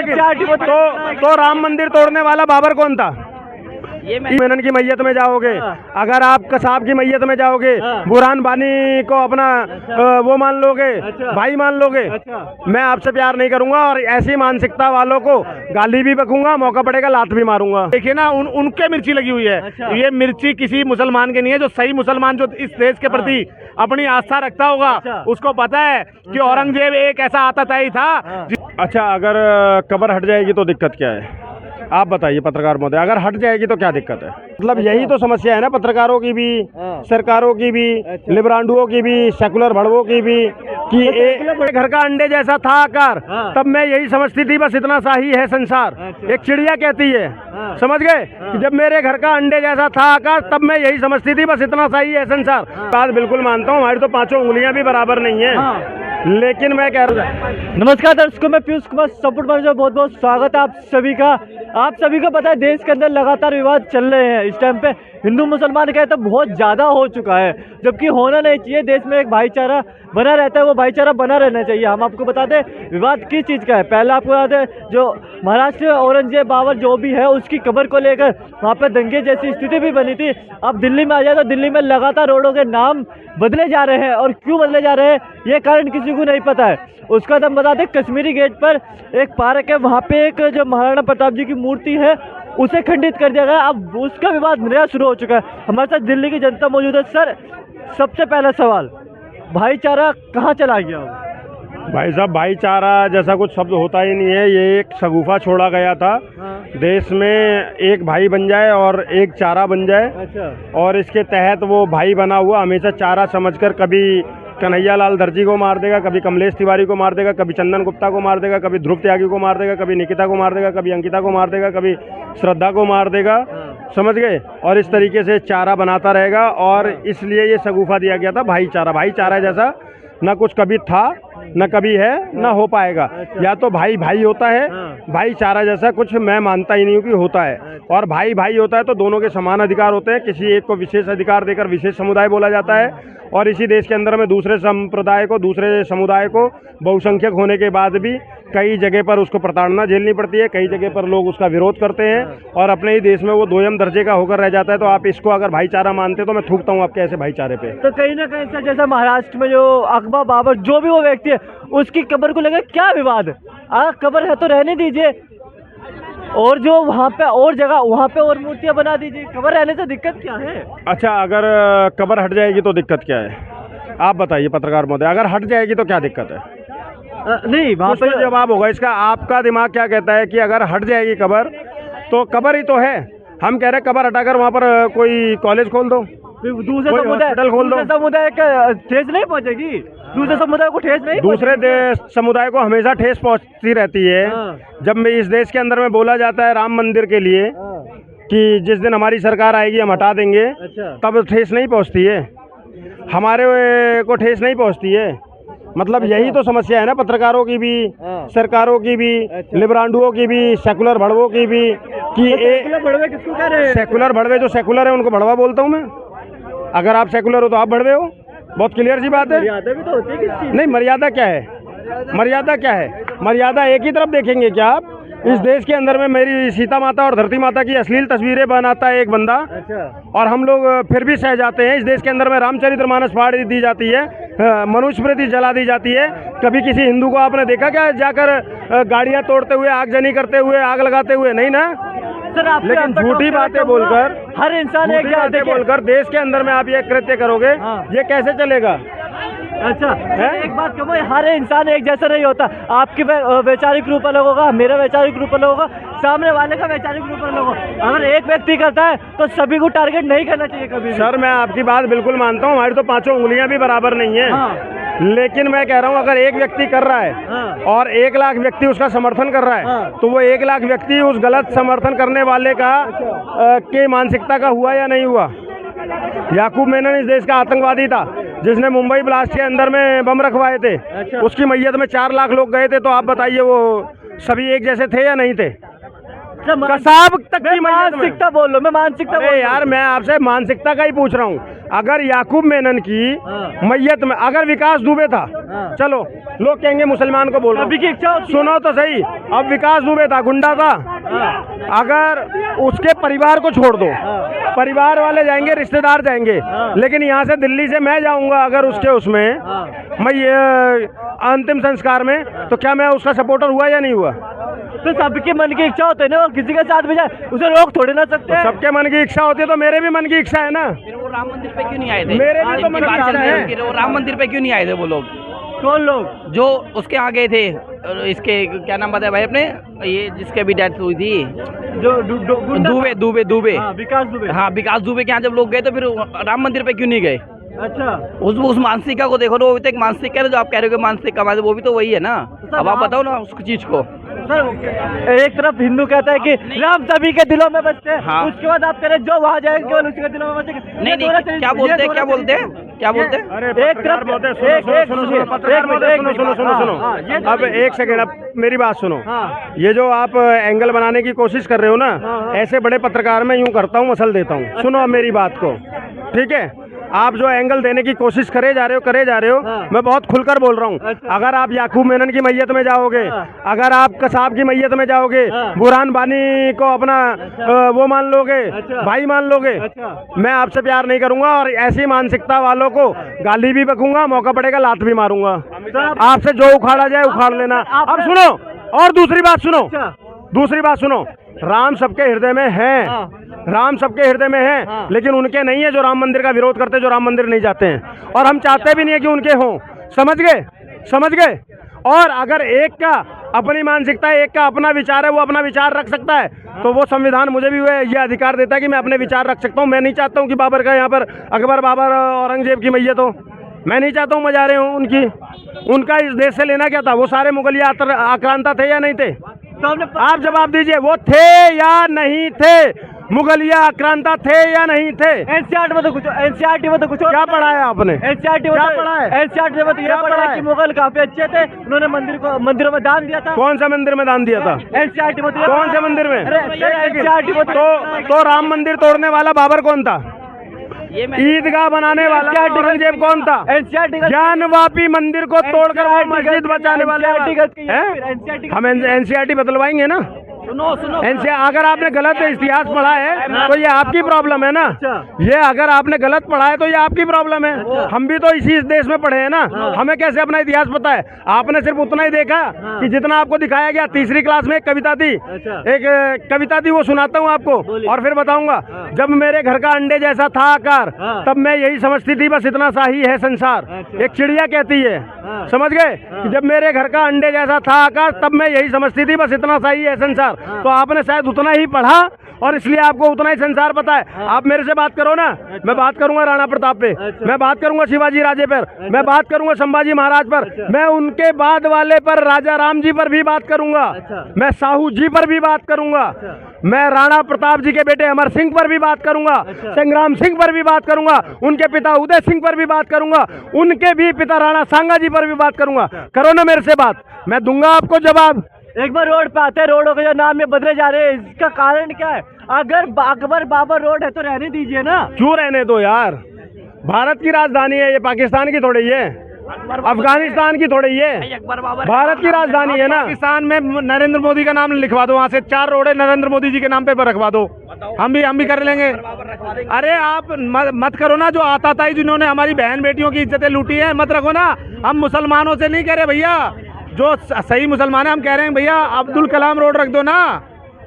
तो राम मंदिर तोड़ने वाला बाबर कौन था? मेनन की मैयत में जाओगे, अगर आप कसाब की मैयत में जाओगे, बुरहान बानी को अपना वो मान लोगे, भाई मान लोगे। मैं आपसे प्यार नहीं करूंगा और ऐसी मानसिकता वालों को गाली भी बकूंगा, मौका पड़ेगा लात भी मारूंगा। देखिए ना, उनके मिर्ची लगी हुई है। ये मिर्ची किसी मुसलमान के नहीं है। जो सही मुसलमान, जो इस देश के प्रति अपनी आस्था रखता होगा, उसको पता है कि औरंगजेब एक ऐसा आतताई था। अच्छा, अगर कब्र हट जाएगी तो दिक्कत क्या है? आप बताइए पत्रकार महोदय, अगर हट जाएगी तो क्या दिक्कत है? मतलब यही तो समस्या है ना, पत्रकारों की भी, सरकारों की भी, लिबरांडुओं की भी, सेकुलर भड़वों की भी, कि एक घर का अंडे जैसा था आकार, तब मैं यही समझती थी बस इतना सा ही है संसार। एक चिड़िया कहती है, समझ गए, कि जब मेरे घर का अंडे जैसा था आकार, तब मैं यही समझती थी बस इतना सा ही है संसार। बात बिल्कुल मानता हूँ, हमारी तो पांचों उंगलियां भी बराबर नहीं है, लेकिन मैं कह रहा हूँ। नमस्कार दर्शकों, मैं पीयूष कुमार संपूर्ण में बहुत बहुत स्वागत है आप सभी का। आप सभी को पता है देश के अंदर लगातार विवाद चल रहे हैं। इस टाइम पे हिंदू मुसलमान का तो बहुत ज़्यादा हो चुका है, जबकि होना नहीं चाहिए। देश में एक भाईचारा बना रहता है, वो भाईचारा बना रहना चाहिए। हम आपको बता दें विवाद किस चीज़ का है। पहले आपको बता दें, जो महाराष्ट्र में औरंगजेब बाबर जो भी है, उसकी कब्र को लेकर वहाँ पे दंगे जैसी स्थिति भी बनी थी। अब दिल्ली में आ जाए तो दिल्ली में लगातार रोडों के नाम बदले जा रहे हैं, और क्यों बदले जा रहे हैं ये कारण किसी को नहीं पता है। उसका तो हम बता दें, कश्मीरी गेट पर एक पार्क है, वहाँ पे एक जो महाराणा प्रताप जी की मूर्ति है उसे खंडित कर दिया गया। अब उसका विवाद नया शुरू हो चुका है। हमारे साथ दिल्ली की जनता मौजूद है। सर, सबसे पहला सवाल, भाईचारा कहाँ चला गया? भाई साहब, भाईचारा जैसा कुछ शब्द होता ही नहीं है। ये एक शगुफा छोड़ा गया था। देश में एक भाई बन जाए और एक चारा बन जाए, और इसके तहत वो भाई बना हुआ हमेशा चारा समझकर कभी कन्हैया लाल दर्जी को मार देगा, कभी कमलेश तिवारी को मार देगा, कभी चंदन गुप्ता को मार देगा, कभी ध्रुव त्यागी को मार देगा, कभी निकिता को मार देगा, कभी अंकिता को मार देगा, कभी श्रद्धा को मार देगा, समझ गए। और इस तरीके से चारा बनाता रहेगा, और इसलिए ये शगुफा दिया गया था भाईचारा। भाईचारा जैसा ना कुछ कभी था, न कभी है, न हो पाएगा। या तो भाई भाई होता है, भाईचारा जैसा कुछ मैं मानता ही नहीं हूँ कि होता है। और भाई भाई होता है तो दोनों के समान अधिकार होते हैं। किसी एक को विशेष अधिकार देकर विशेष समुदाय बोला जाता है, और इसी देश के अंदर में दूसरे संप्रदाय को, दूसरे समुदाय को बहुसंख्यक होने के बाद भी कई जगह पर उसको प्रताड़ना झेलनी पड़ती है, कई जगह पर लोग उसका विरोध करते हैं, और अपने ही देश में वो दोयम दर्जे का होकर रह जाता है। तो आप इसको अगर भाईचारा मानते तो मैं थूकता हूँ आपके ऐसे भाईचारे पे। तो कहीं ना कहीं सर, जैसा महाराष्ट्र में जो अकबर बाबर जो भी वो व्यक्ति है, उसकी कब्र को लेकर क्या विवाद है? कब्र है तो रहने दीजिए, और जो वहाँ पे और जगह वहाँ पे और मूर्तियाँ बना दीजिए। कब्र रहने से दिक्कत क्या है? अच्छा, अगर कब्र हट जाएगी तो दिक्कत क्या है? आप बताइए पत्रकार महोदय, अगर हट जाएगी तो क्या दिक्कत है? नहीं, वहाँ पे जवाब होगा इसका। आपका दिमाग क्या कहता है कि अगर हट जाएगी कब्र तो कब्र ही तो है। हम कह रहे हैं कब्र हटाकर वहाँ पर कोई कॉलेज खोल दो, दूसरे समुदाय खोल दो, समुदाय का ठेस नहीं पहुँचेगी, दूसरे समुदाय को ठेस नहीं, दूसरे समुदाय को हमेशा ठेस पहुँचती रहती है। जब इस देश के अंदर में बोला जाता है राम मंदिर के लिए कि जिस दिन हमारी सरकार आएगी हम हटा देंगे, तब ठेस नहीं पहुँचती है, हमारे को ठेस नहीं पहुँचती है। मतलब यही तो समस्या है ना, पत्रकारों की भी, सरकारों की भी, लिबरांडुओं की भी, सेकुलर भड़वों की भी, कि भड़वे किसको कह रहे हैं? सेकुलर भड़वे, जो सेकुलर है उनको भड़वा बोलता हूँ मैं। अगर आप सेकुलर हो तो आप भड़वे हो, बहुत क्लियर सी बात है। मर्यादा भी तो होती है किसी? नहीं, मर्यादा क्या है? मर्यादा क्या है? मर्यादा एक ही तरफ देखेंगे क्या आप? इस देश के अंदर में मेरी सीता माता और धरती माता की अश्लील तस्वीरें बनाता है एक बंदा, और हम लोग फिर भी सह जाते हैं। इस देश के अंदर में रामचरितमानस फाड़ दी जाती है, मनुस्मृति जला दी जाती है। कभी किसी हिंदू को आपने देखा क्या जाकर गाड़ियां तोड़ते हुए, आगजनी करते हुए, आग लगाते हुए? नहीं ना सर। आप लेकिन झूठी बातें बोलकर, हर इंसान एक बातें बोलकर देश के अंदर में आप ये कृत्य करोगे, ये कैसे चलेगा? अच्छा एक बात कहूँ, हर इंसान एक जैसा नहीं होता। आपके वैचारिक रूप अलग होगा, मेरा वैचारिक रूप अलग होगा, सामने वाले का वैचारिक रूप अलग होगा। अगर एक व्यक्ति करता है तो सभी को टारगेट नहीं करना चाहिए कभी। सर, मैं आपकी बात बिल्कुल मानता हूँ, हमारी तो पांचों उंगलियां भी बराबर नहीं है। लेकिन मैं कह रहा हूँ, अगर एक व्यक्ति कर रहा है और 1 लाख व्यक्ति उसका समर्थन कर रहा है, तो वो 1 लाख व्यक्ति उस गलत समर्थन करने वाले का के मानसिकता का हुआ या नहीं हुआ? याकूब मेनन इस देश का आतंकवादी था जिसने मुंबई ब्लास्ट के अंदर में बम रखवाए थे। उसकी मैयत में 4 लाख लोग गए थे। तो आप बताइए वो सभी एक जैसे थे या नहीं थे? कसाब तक की मैयत में। मानसिकता बोल लो, मैं मानसिकता बोल अरे रहा हूँ। यार मैं आपसे मानसिकता का ही पूछ रहा हूँ। अगर याकूब मेनन की मैयत में अगर विकास दुबे था, चलो लोग कहेंगे मुसलमान को बोल रहा हूँ। कभी की इच्छा होती है। सुनो तो सही, अब विकास दुबे था, गुंडा था, अगर उसके परिवार को छोड़ दो, परिवार वाले जाएंगे, रिश्तेदार जाएंगे, लेकिन यहाँ से दिल्ली से मैं जाऊंगा अगर उसके उसमें मैं ये अंतिम संस्कार में, तो क्या मैं उसका सपोर्टर हुआ या नहीं हुआ? तो सबके मन की इच्छा होती है ना, वो किसी के साथ भी जाए उसे रोक थोड़ी ना सकते हैं। सबके मन की इच्छा होती है, तो मेरे भी मन की इच्छा है ना। फिर वो राम मंदिर पे क्यों नहीं आए थे? मेरे भी तो मन की इच्छा है। फिर वो राम मंदिर पे क्यों नहीं आए थे वो लोग कौन लोग? जो उसके यहाँ गए थे? इसके क्या नाम बताया भाई अपने, ये जिसके भी डेथ हुई थी, जो गुंडा दुबे दुबे दुबे हाँ, विकास दुबे। हाँ, विकास दुबे के यहाँ जब लोग गए तो फिर राम मंदिर पे क्यों नहीं गए? अच्छा, उस मानसिका को देखो ना, वो भी तो एक मानसिका है, जो आप कह रहे हो कि मानसिका माने, वो भी तो वही है ना। अब आप बताओ ना उस चीज को। सर एक तरफ हिंदू कहता है कि राम सभी के दिलों में बसते हैं, हाँ। उसके बाद आप कह रहे जो वहाँ जाएंगे केवल उसी के दिलों में बसेंगे। नहीं नहीं, क्या बोलते हैं, क्या बोलते हैं, क्या बोलते हैं? अरे एक पत्रकार तरफ- महोदय, एक- सुनो एक- सुनो सुनिए, सुनो, पत्रकार एक महोदय, मिनट, सुनो एक सुनो मिनट, सुनो हाँ, सुनो। हाँ, ये अब एक सेकंड, अब मेरी बात सुनो। हाँ। ये जो आप एंगल बनाने की कोशिश कर रहे हो ना, हाँ। ऐसे बड़े पत्रकार मैं यूं करता हूँ, मसल देता हूँ। सुनो अब मेरी बात को, ठीक है? आप जो एंगल देने की कोशिश करे जा रहे हो, हाँ। मैं बहुत खुलकर बोल रहा हूँ। अच्छा। अगर आप याकूब मेनन की मैयत में जाओगे, हाँ। अगर आप कसाब की मैयत में जाओगे, हाँ। बुरहान बानी को अपना वो मान लोगे, अच्छा। भाई मान लोगे, अच्छा। मैं आपसे प्यार नहीं करूंगा, और ऐसी मानसिकता वालों को गाली भी बकूंगा, मौका पड़ेगा लात भी मारूंगा। आपसे जो उखाड़ा जाए उखाड़ लेना। अब सुनो, और दूसरी बात सुनो, अच्छा। दूसरी बात सुनो, राम सबके हृदय में है, हाँ। राम सबके हृदय में है, हाँ। लेकिन उनके नहीं है जो राम मंदिर का विरोध करते, जो राम मंदिर नहीं जाते हैं, और हम चाहते भी नहीं है कि उनके हों। समझ गए, समझ गए? और अगर एक का अपनी मानसिकता है, एक का अपना विचार है, वो अपना विचार रख सकता है, तो वो संविधान मुझे भी ये अधिकार देता है कि मैं अपने विचार रख सकता हूँ। मैं नहीं चाहता हूँ कि बाबर का यहाँ पर अकबर, बाबर, औरंगजेब की मैयत हो, मैं नहीं चाहता हूँ मजारे हों उनकी। उनका इस देश से लेना क्या था? वो सारे मुगलिया आक्रांता थे या नहीं थे? तो हमने आप जवाब दीजिए, वो थे या नहीं थे? मुगलिया आक्रांता थे या नहीं थे? एनसीईआरटी में तो कुछ, एनसीईआरटी में तो कुछ और क्या पढ़ा है आपने? एनसीईआरटी में क्या तो- पढ़ा है? एनसीईआरटी में तो ये क्या पढ़ा पढ़ा है है? कि मुगल काफी अच्छे थे, उन्होंने मंदिरों में दान दिया था। कौन सा मंदिर में दान दिया था? एनसीईआरटी में तो ये कौन पढ़ा से है। मंदिर में? अरे एनसीईआरटी में तो राम मंदिर तोड़ने वाला बाबर कौन था? ये मैं ईदगाह बनाने वाला औरंगजेब कौन था? एनसीईआरटी ज्ञानवापी मंदिर को तोड़कर वो मस्जिद बचाने वाले एनसीईआरटी हैं? हम एनसीईआरटी बदलवाएंगे ना। सुनो सुनो एनसीईआरटी अगर आपने गलत इतिहास पढ़ा है तो ये आपकी प्रॉब्लम है ना। अच्छा। ये अगर आपने गलत पढ़ा है तो ये आपकी प्रॉब्लम है। हम भी तो इसी देश में पढ़े हैं ना, हमें कैसे अपना इतिहास पता है? आपने सिर्फ उतना ही देखा कि जितना आपको दिखाया गया। तीसरी क्लास में एक कविता थी, अच्छा। एक कविता थी, वो सुनाता हूँ आपको बोलिए। और फिर बताऊंगा। जब मेरे घर का अंडे जैसा था आकार, हाँ। तब मैं यही समझती थी बस इतना सा ही है संसार। अच्छा। एक चिड़िया कहती है, हाँ। समझ गए? कि जब मेरे घर का अंडे जैसा था आकार, तब मैं यही समझती थी बस इतना सा ही है संसार। तो आपने शायद उतना ही पढ़ा और इसलिए आपको उतना ही संसार पता है। आप मेरे से बात करो ना, मैं बात करूंगा राणा प्रताप पे, मैं बात करूंगा शिवाजी राजे पर, मैं बात करूंगा संभाजी महाराज पर, मैं उनके बाद वाले पर, राजा राम जी पर भी बात करूंगा, मैं साहू जी पर भी बात करूंगा, मैं राणा प्रताप जी के बेटे अमर सिंह पर भी बात करूंगा, संग्राम सिंह पर भी बात करूंगा, उनके पिता उदय सिंह पर भी बात करूंगा, उनके भी पिता राणा सांगा जी पर भी बात करूंगा। करो ना मेरे से बात, मैं दूंगा आपको जवाब। एक बार रोड पे आते हैं, रोडों के जो नाम ये बदले जा रहे हैं, इसका कारण क्या है? अगर अकबर बाबर रोड है तो रहने दीजिए ना। क्यों रहने दो यार? भारत की राजधानी है ये, पाकिस्तान की थोड़ी है, अफगानिस्तान की थोड़ी है, अकबर बाबर भारत की राजधानी है ना। पाकिस्तान में नरेंद्र मोदी का नाम लिखवा दो, वहाँ से 4 रोड है, नरेंद्र मोदी जी के नाम पे रखवा दो, हम भी कर लेंगे। अरे आप मत करो ना, जो आता था जिन्होंने हमारी बहन बेटियों की इज्जतें लूटी है, मत रखो ना। हम मुसलमानों से नहीं कह रहे भैया, जो सही मुसलमान है हम कह रहे हैं भैया अब्दुल कलाम रोड रख दो ना,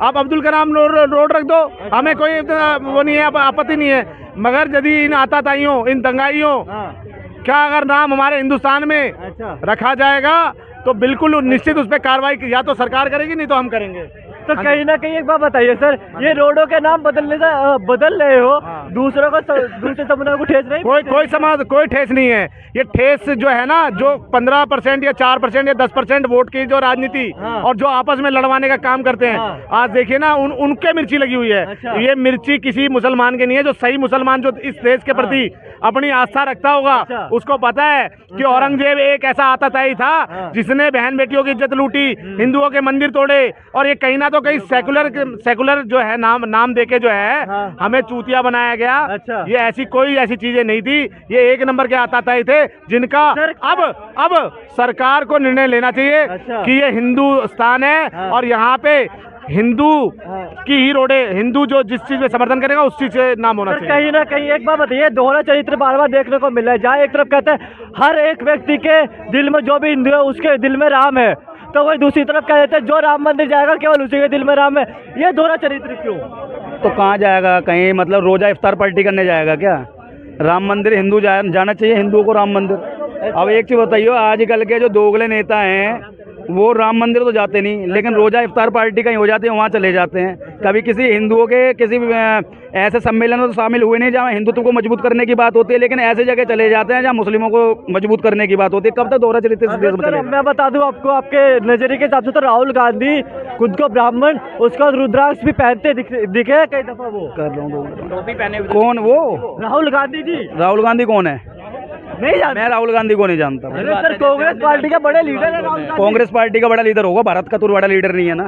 आप अब्दुल कलाम रोड रख दो, हमें कोई वो नहीं है, आपत्ति नहीं है। मगर यदि इन आताताइयों, इन दंगाइयों क्या अगर नाम हमारे हिंदुस्तान में अच्छा। रखा जाएगा तो बिल्कुल निश्चित उस पर कार्रवाई या तो सरकार करेगी, नहीं तो हम करेंगे। तो कहीं ना कहीं एक बात बताइए सर, ये रोडों के नाम बदलने से बदल रहे हो, दूसरे समुदाय को ठेस रही? कोई ठेस नहीं है। ये ठेस जो है ना, जो 15% या 4% या 10% वोट की जो राजनीति हाँ। और जो आपस में लड़वाने का काम करते हैं, हाँ। आज देखिए ना उनके मिर्ची लगी हुई है। अच्छा। ये मिर्ची किसी मुसलमान के नहीं है। जो सही मुसलमान जो इस देश के प्रति अपनी आस्था रखता होगा, अच्छा। उसको पता है कि औरंगजेब एक ऐसा आताताई था जिसने बहन बेटियों की इज्जत लूटी, हिंदुओं के मंदिर तोड़े, और ये कहीं ना तो कहीं सेकुलर जो है नाम देके जो है हाँ। हमें चूतिया बनाया गया। अच्छा। ये ऐसी कोई ऐसी चीजें नहीं थी, ये एक नंबर के आताताई थे जिनका सर- अब सरकार को निर्णय लेना चाहिए अच्छा। कि ये हिंदुस्तान है हाँ। और यहाँ पे हिंदू हाँ। की ही रोडें, हिंदू जो जिस चीज में समर्थन करेगा उस चीज से नाम होना सर चाहिए। कहीं ना कहीं एक बात बताइए, दोहरा चरित्र बार बार देखने को मिल रहा है। जहाँ एक तरफ कहते हैं हर एक व्यक्ति के दिल में जो भी हिंदू है उसके दिल में राम है, तो वही दूसरी तरफ कह देते हैं जो राम मंदिर जाएगा केवल उसी के दिल में राम है। ये दोहरा चरित्र क्यों? तो कहाँ जाएगा? कहीं मतलब रोजा इफ्तार पार्टी करने जाएगा क्या? राम मंदिर हिंदू जाना चाहिए, हिंदुओं को राम मंदिर। अब एक चीज़ बताइए, आजकल के जो दोगले नेता हैं वो राम मंदिर तो जाते नहीं, लेकिन रोजा इफ्तार पार्टी कहीं हो जाती है वहाँ चले जाते हैं। कभी किसी हिंदुओं के किसी ऐसे सम्मेलन में तो शामिल हुए नहीं जहाँ हिंदुत्व को मजबूत करने की बात होती है, लेकिन ऐसे जगह चले जाते हैं जहाँ मुस्लिमों को मजबूत करने की बात होती है। कब तक दोहरा चरित्र इस देश में सर, चलेगा? मैं बता दूं आपको, आपके नजरिए के हिसाब से तो राहुल गांधी खुद को ब्राह्मण, उसका रुद्राक्ष भी पहनते दिखे हैं कई दफा वो। कर रहा हूँ टोपी पहने हुए। कौन वो? राहुल गांधी जी राहुल गांधी कौन है? नहीं जानते? मैं राहुल गांधी को नहीं जानता। अरे सर, कांग्रेस पार्टी का बड़े लीडर है राहुल गांधी। कांग्रेस पार्टी का बड़ा लीडर होगा, भारत का तो बड़ा लीडर नहीं है ना।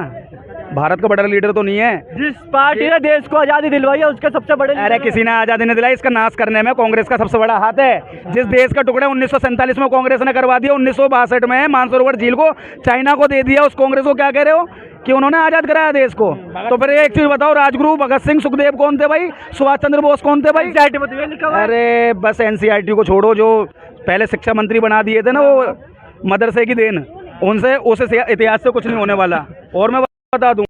भारत का बड़ा लीडर तो नहीं है। जिस पार्टी ने देश को आजादी दिलवाई है उसके सबसे बड़े अरे किसी ने आजादी नहीं दिलाई, इसका नाश करने में कांग्रेस का सबसे बड़ा हाथ है। जिस देश का टुकड़ा 1947 में कांग्रेस ने करवा दिया, 1962 में मानसरोवर झील को चाइना को दे दिया, उस कांग्रेस को क्या कह रहे हो कि उन्होंने आजाद कराया देश को? तो फिर एक चीज बताओ, राजगुरु भगत सिंह सुखदेव कौन थे भाई? सुभाष चंद्र बोस कौन थे भाई? एनसीईआरटी में तो ये लिखा हुआ है। अरे बस एनसीईआरटी को छोड़ो, जो पहले शिक्षा मंत्री बना दिए थे ना वो मदरसे की देन, उनसे उस इतिहास से कुछ नहीं होने वाला। और मैं बता दूं,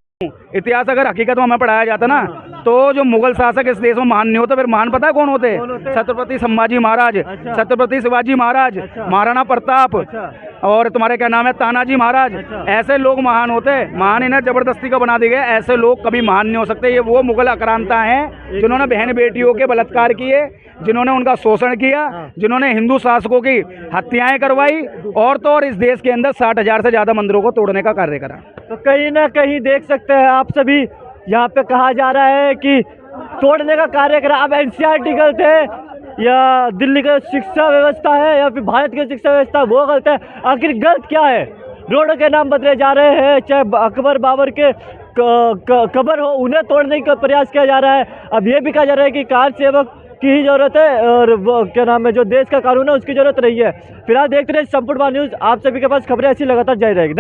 इतिहास अगर हकीकत में हमें पढ़ाया जाता ना तो जो मुगल शासक इस देश में महान नहीं होते, फिर महान पता है कौन होते? छत्रपति संभाजी महाराज, अच्छा। छत्रपति शिवाजी महाराज, अच्छा। महाराणा प्रताप, अच्छा। और तुम्हारे क्या नाम है, तानाजी महाराज। अच्छा। ऐसे लोग महान होते। महान इन्हें जबरदस्ती का बना दिए गए, ऐसे लोग कभी महान नहीं हो सकते। ये वो मुगल आक्रांता हैं जिन्होंने बहन बेटियों के बलात्कार किए, जिन्होंने उनका शोषण किया, जिन्होंने हिंदू शासकों की हत्याएं करवाई, और तो और इस देश के अंदर 60,000 से ज्यादा मंदिरों को तोड़ने का कार्य करा। तो कहीं ना कहीं देख सकते हैं आप सभी, यहाँ पे कहा जा रहा है कि तोड़ने का कार्य करा। अब एनसीईआरटी गलत है या दिल्ली का शिक्षा व्यवस्था है या फिर भारत की शिक्षा व्यवस्था, वो गलत है? आखिर गलत क्या है? रोडों के नाम बदले जा रहे हैं, चाहे अकबर बाबर के कब्र हो उन्हें तोड़ने का प्रयास किया जा रहा है। अब ये भी कहा जा रहा है कि कार सेवक की ही जरूरत है और वो क्या नाम है जो देश का कानून है उसकी जरूरत नहीं है। फिलहाल देखते रहे संपूर्ण न्यूज़, आप सभी के पास खबरें ऐसी लगातार जारी रहेगी।